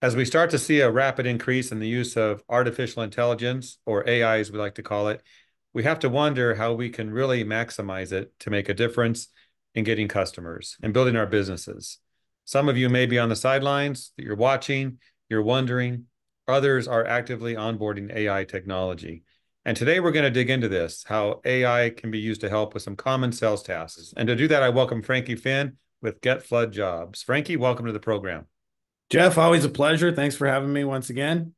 As we start to see a rapid increase in the use of artificial intelligence, or AI as we like to call it, we have to wonder how we can really maximize it to make a difference in getting customers and building our businesses. Some of you may be on the sidelines that you're watching, you're wondering. Others are actively onboarding AI technology. And today we're going to dig into this, how AI can be used to help with some common sales tasks. And to do that, I welcome Frankie Fihn with Get Flood Jobs. Frankie, welcome to the program. Jeff, always a pleasure. Thanks for having me once again.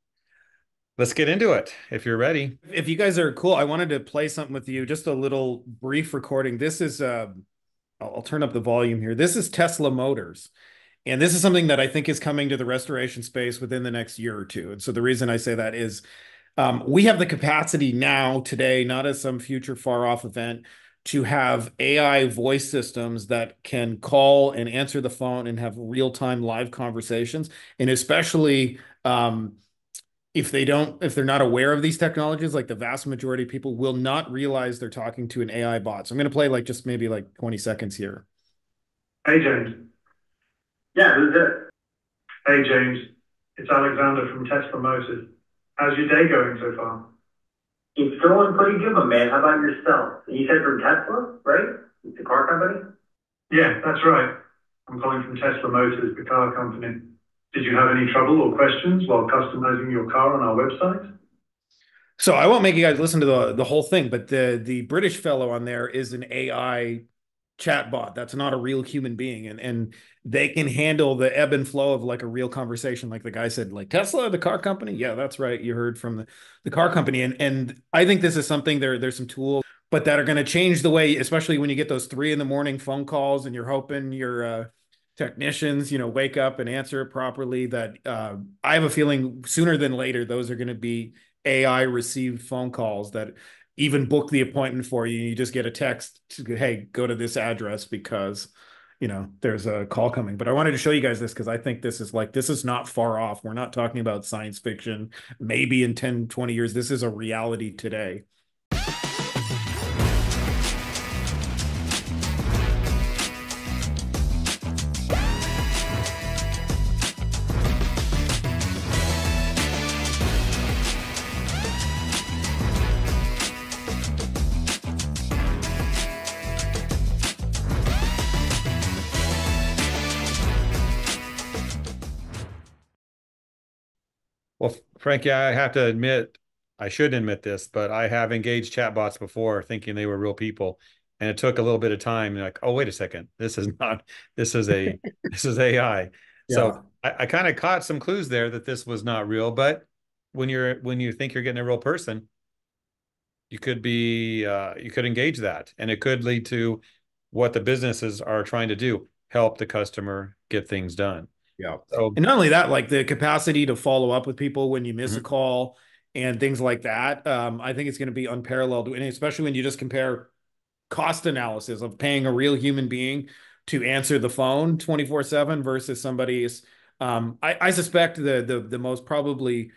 Let's get into it if you're ready. If you guys are cool, I wanted to play something with you, just a little brief recording. This is I'll turn up the volume here. This is Tesla Motors. And this is something that I think is coming to the restoration space within the next year or two. And so the reason I say that is we have the capacity now, today, not as some future far off event, to have AI voice systems that can call and answer the phone and have real-time live conversations. And especially if they're not aware of these technologies, like the vast majority of people will not realize they're talking to an AI bot. So I'm going to play like just maybe like 20 seconds here. Hey, James. Yeah, who's it? Hey, James. It's Alexander from Tesla Motors. How's your day going so far? It's going pretty good, my man. How about yourself? You said from Tesla, right? It's a car company? Yeah, that's right. I'm calling from Tesla Motors, the car company. Did you have any trouble or questions while customizing your car on our website? So I won't make you guys listen to the whole thing, but the British fellow on there is an AI chatbot. That's not a real human being, and they can handle the ebb and flow of like a real conversation. Like the guy said, like Tesla, the car company. Yeah, that's right. You heard from the car company, and I think this is something there's some tools, but that are going to change the way, especially when you get those 3 in the morning phone calls, and you're hoping your technicians, wake up and answer it properly. That I have a feeling sooner than later, those are going to be AI received phone calls that even book the appointment for you. You just get a text to, hey, go to this address because, there's a call coming. But I wanted to show you guys this because I think this is not far off. We're not talking about science fiction. Maybe in 10, 20 years, this is a reality today. Well, Frankie, I have to admit, I should admit this, but I have engaged chatbots before thinking they were real people. And it took a little bit of time. Like, oh, wait a second. This is not, this is a, this is AI. So Yeah. I kind of caught some clues there that this was not real. But when you think you're getting a real person, you could engage that, and it could lead to what the businesses are trying to do, help the customer get things done. Yeah. So, And not only that, like the capacity to follow up with people when you miss a mhm. call and things like that. I think it's going to be unparalleled. And especially when you just compare cost analysis of paying a real human being to answer the phone 24/7 versus somebody's. I suspect the most probably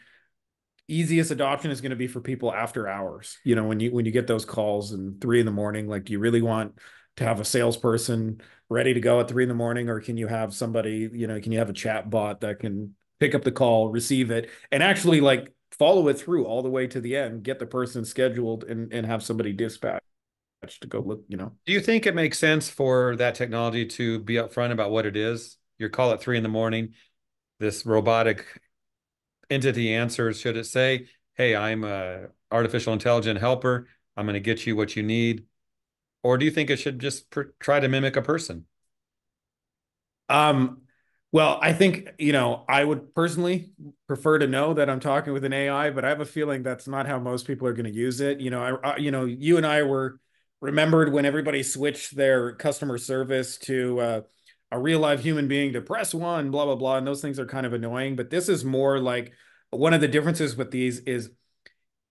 easiest adoption is going to be for people after hours. When you get those calls and 3 in the morning, like, do you really want to have a salesperson ready to go at 3 in the morning, or can you have somebody, can you have a chat bot that can pick up the call, receive it, and actually like follow it through all the way to the end, get the person scheduled and have somebody dispatched to go look. Do you think it makes sense for that technology to be upfront about what it is? Your call at 3 in the morning, this robotic entity answers. Should it say, "Hey, I'm a artificial intelligent helper. I'm going to get you what you need," or do you think it should just try to mimic a person? Um, well, I think, I would personally prefer to know that I'm talking with an AI, but I have a feeling that's not how most people are going to use it. You and I were remembered when everybody switched their customer service to a real live human being to press one, blah, blah, blah. And those things are kind of annoying. But this is more like one of the differences with these is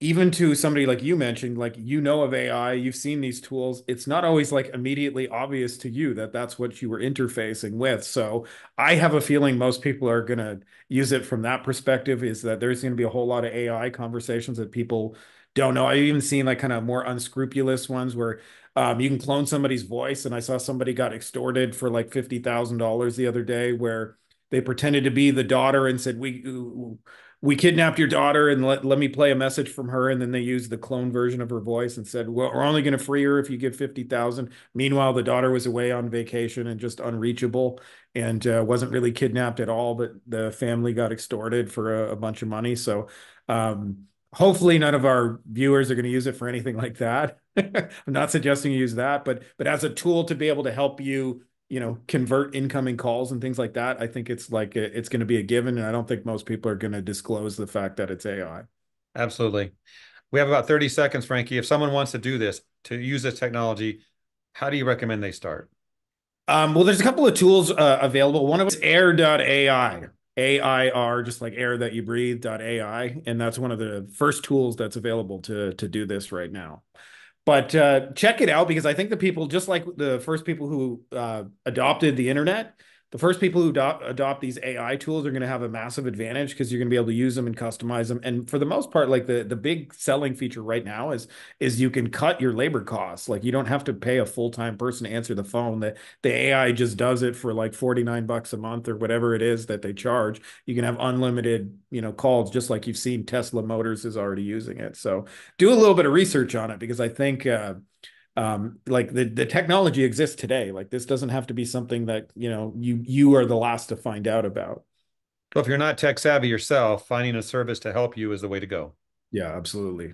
even to somebody like you mentioned, like, of AI, you've seen these tools. It's not always like immediately obvious to you that that's what you were interfacing with. So I have a feeling most people are going to use it from that perspective, is that there's going to be a whole lot of AI conversations that people don't know. I've even seen like kind of more unscrupulous ones where you can clone somebody's voice. And I saw somebody got extorted for like $50,000 the other day, where they pretended to be the daughter and said, we kidnapped your daughter and let me play a message from her. And then they used the clone version of her voice and said, well, we're only going to free her if you give 50,000. Meanwhile, the daughter was away on vacation and just unreachable and wasn't really kidnapped at all, but the family got extorted for a bunch of money. So hopefully none of our viewers are going to use it for anything like that. I'm not suggesting you use that, but as a tool to be able to help you, convert incoming calls and things like that, I think it's like it's going to be a given, and I don't think most people are going to disclose the fact that it's AI. Absolutely. We have about 30 seconds, Frankie. If someone wants to do this, to use this technology, how do you recommend they start? Well, there's a couple of tools available. One of them is air.ai. AIR, just like air that you breathe.ai. And that's one of the first tools that's available to do this right now. But check it out, because I think the people, just like the first people who adopted the internet, the first people who adopt these AI tools are going to have a massive advantage, because you're going to be able to use them and customize them. And for the most part, like the big selling feature right now is you can cut your labor costs. Like you don't have to pay a full-time person to answer the phone. The AI just does it for like $49 a month or whatever it is that they charge. You can have unlimited, calls, just like you've seen Tesla Motors is already using it. So do a little bit of research on it, because I think like the technology exists today. Like this doesn't have to be something that you are the last to find out about. Well, if you're not tech savvy yourself, finding a service to help you is the way to go. Yeah, absolutely.